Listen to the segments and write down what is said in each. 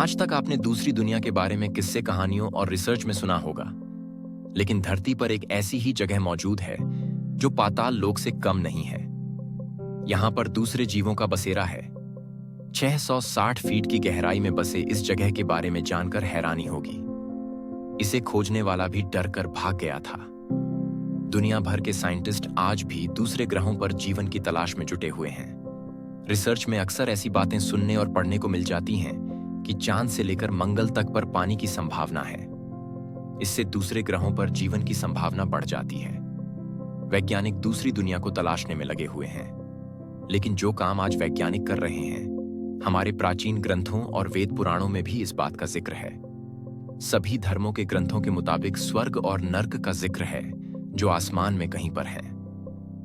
आज तक आपने दूसरी दुनिया के बारे में किस्से कहानियों और रिसर्च में सुना होगा, लेकिन धरती पर एक ऐसी ही जगह मौजूद है जो पाताल लोक से कम नहीं है। यहां पर दूसरे जीवों का बसेरा है। 660 फीट की गहराई में बसे इस जगह के बारे में जानकर हैरानी होगी। इसे खोजने वाला भी डर कर भाग गया था। दुनिया भर के साइंटिस्ट आज भी दूसरे ग्रहों पर जीवन की तलाश में जुटे हुए हैं। रिसर्च में अक्सर ऐसी बातें सुनने और पढ़ने को मिल जाती हैं कि चांद से लेकर मंगल तक पर पानी की संभावना है। इससे दूसरे ग्रहों पर जीवन की संभावना बढ़ जाती है। वैज्ञानिक दूसरी दुनिया को तलाशने में लगे हुए हैं, लेकिन जो काम आज वैज्ञानिक कर रहे हैं, हमारे प्राचीन ग्रंथों और वेद पुराणों में भी इस बात का जिक्र है। सभी धर्मों के ग्रंथों के मुताबिक स्वर्ग और नर्क का जिक्र है, जो आसमान में कहीं पर है।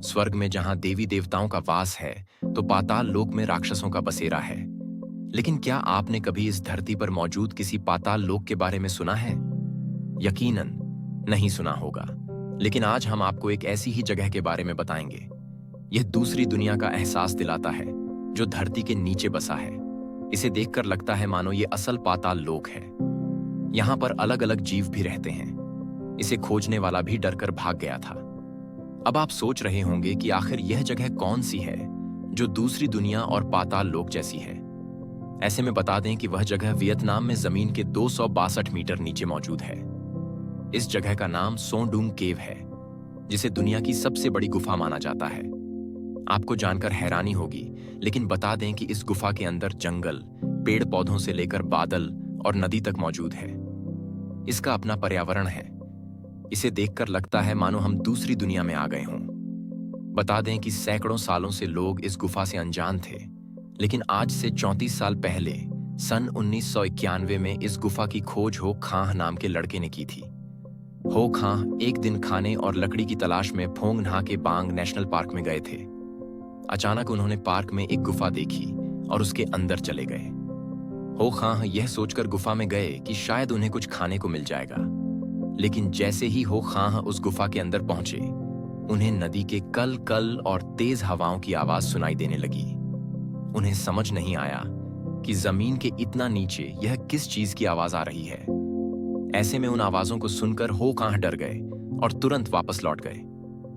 स्वर्ग में जहां देवी देवताओं का वास है, तो पाताल लोक में राक्षसों का बसेरा है। लेकिन क्या आपने कभी इस धरती पर मौजूद किसी पाताल लोक के बारे में सुना है? यकीनन नहीं सुना होगा, लेकिन आज हम आपको एक ऐसी ही जगह के बारे में बताएंगे। यह दूसरी दुनिया का एहसास दिलाता है, जो धरती के नीचे बसा है। इसे देखकर लगता है मानो ये असल पाताल लोक है। यहां पर अलग अलग जीव भी रहते हैं। इसे खोजने वाला भी डरकर भाग गया था। अब आप सोच रहे होंगे कि आखिर यह जगह कौन सी है जो दूसरी दुनिया और पाताल लोक जैसी है। ऐसे में बता दें कि वह जगह वियतनाम में जमीन के 262 मीटर नीचे मौजूद है। इस जगह का नाम सो डूंग केव है, जिसे दुनिया की सबसे बड़ी गुफा माना जाता है। आपको जानकर हैरानी होगी, लेकिन बता दें कि इस गुफा के अंदर जंगल, पेड़ पौधों से लेकर बादल और नदी तक मौजूद है। इसका अपना पर्यावरण है। इसे देखकर लगता है मानो हम दूसरी दुनिया में आ गए हों। बता दें कि सैकड़ों सालों से लोग इस गुफा से अनजान थे, लेकिन आज से 34 साल पहले सन 1991 में इस गुफा की खोज हो खां नाम के लड़के ने की थी। हो खां एक दिन खाने और लकड़ी की तलाश में फोंग nha के बांग नेशनल पार्क में गए थे। अचानक उन्होंने पार्क में एक गुफा देखी और उसके अंदर चले गए। हो खां यह सोचकर गुफा में गए कि शायद उन्हें कुछ खाने को मिल जाएगा, लेकिन जैसे ही हो खां उस गुफा के अंदर पहुंचे, उन्हें नदी के कल कल और तेज हवाओं की आवाज सुनाई देने लगी। उन्हें समझ नहीं आया कि जमीन के इतना नीचे यह किस चीज की आवाज आ रही है। ऐसे में उन आवाजों को सुनकर हो खां डर गए और तुरंत वापस लौट गए।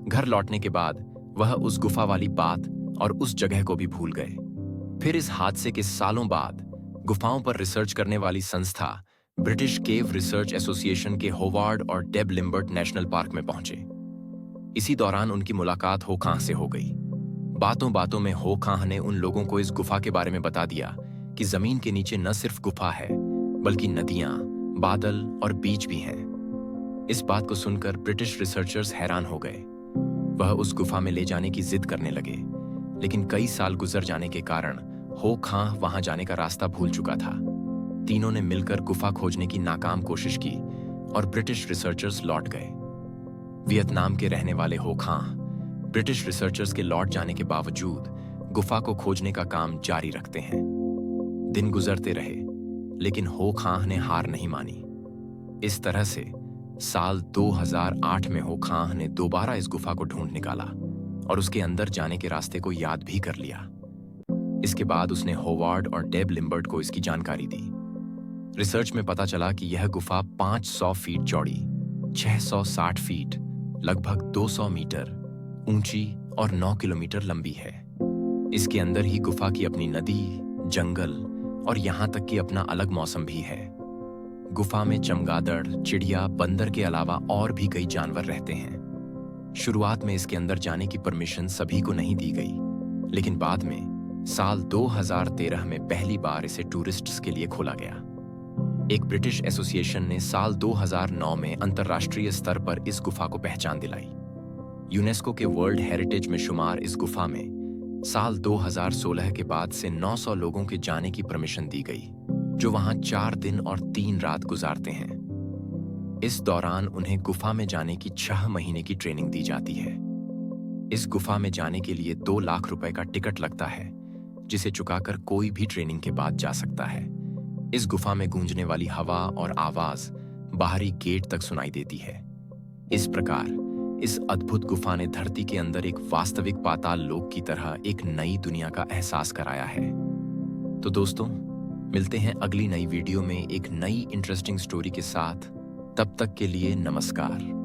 घर लौटने के बाद वह उस गुफा वाली बात और उस जगह को भी भूल गए। फिर इस हादसे के सालों बाद गुफाओं पर रिसर्च करने वाली संस्था ब्रिटिश केव रिसर्च एसोसिएशन के होवार्ड और डेब लिम्बर्ट नेशनल पार्क में पहुंचे। इसी दौरान उनकी मुलाकात हो खां से हो गई। बातों बातों में हो खां ने उन लोगों को इस गुफा के बारे में बता दिया कि जमीन के नीचे न सिर्फ गुफा है, बल्कि नदियां, बादल और बीच भी हैं। इस बात को सुनकर ब्रिटिश रिसर्चर्स हैरान हो गए। वह उस गुफा में ले जाने की जिद करने लगे, लेकिन कई साल गुजर जाने के कारण हो खां वहां जाने का रास्ता भूल चुका था। तीनों ने मिलकर गुफा खोजने की नाकाम कोशिश की और ब्रिटिश रिसर्चर्स लौट गए। वियतनाम के रहने वाले हो खां ब्रिटिश रिसर्चर्स के लौट जाने के बावजूद गुफा को खोजने का काम जारी रखते हैं। दिन गुजरते रहे, लेकिन हो खां ने हार नहीं मानी। इस तरह से साल 2008 में हो खां ने दोबारा इस गुफा को ढूंढ निकाला और उसके अंदर जाने के रास्ते को याद भी कर लिया। इसके बाद उसने होवार्ड और डेब लिम्बर्ट को इसकी जानकारी दी। रिसर्च में पता चला कि यह गुफा 500 फीट चौड़ी, 660 फीट, लगभग 200 मीटर ऊंची और 9 किलोमीटर लंबी है। इसके अंदर ही गुफा की अपनी नदी, जंगल और यहां तक कि अपना अलग मौसम भी है। गुफा में चमगादड़, चिड़िया, बंदर के अलावा और भी कई जानवर रहते हैं। शुरुआत में इसके अंदर जाने की परमिशन सभी को नहीं दी गई, लेकिन बाद में साल 2013 में पहली बार इसे टूरिस्ट्स के लिए खोला गया। एक ब्रिटिश एसोसिएशन ने साल 2009 में अंतर्राष्ट्रीय स्तर पर इस गुफा को पहचान दिलाई। यूनेस्को के वर्ल्ड हेरिटेज में शुमार इस गुफा में साल 2016 के बाद से 900 लोगों के जाने की परमिशन दी गई, जो वहां 4 दिन और 3 रात गुजारते हैं। इस दौरान उन्हें गुफा में जाने की 6 महीने की ट्रेनिंग दी जाती है। इस गुफा में जाने के लिए 2 लाख रुपए का टिकट लगता है, जिसे चुकाकर कोई भी ट्रेनिंग के बाद जा सकता है। इस गुफा में गूंजने वाली हवा और आवाज बाहरी गेट तक सुनाई देती है। इस प्रकार इस अद्भुत गुफा ने धरती के अंदर एक वास्तविक पाताल लोक की तरह एक नई दुनिया का एहसास कराया है। तो दोस्तों, मिलते हैं अगली नई वीडियो में एक नई इंटरेस्टिंग स्टोरी के साथ। तब तक के लिए नमस्कार।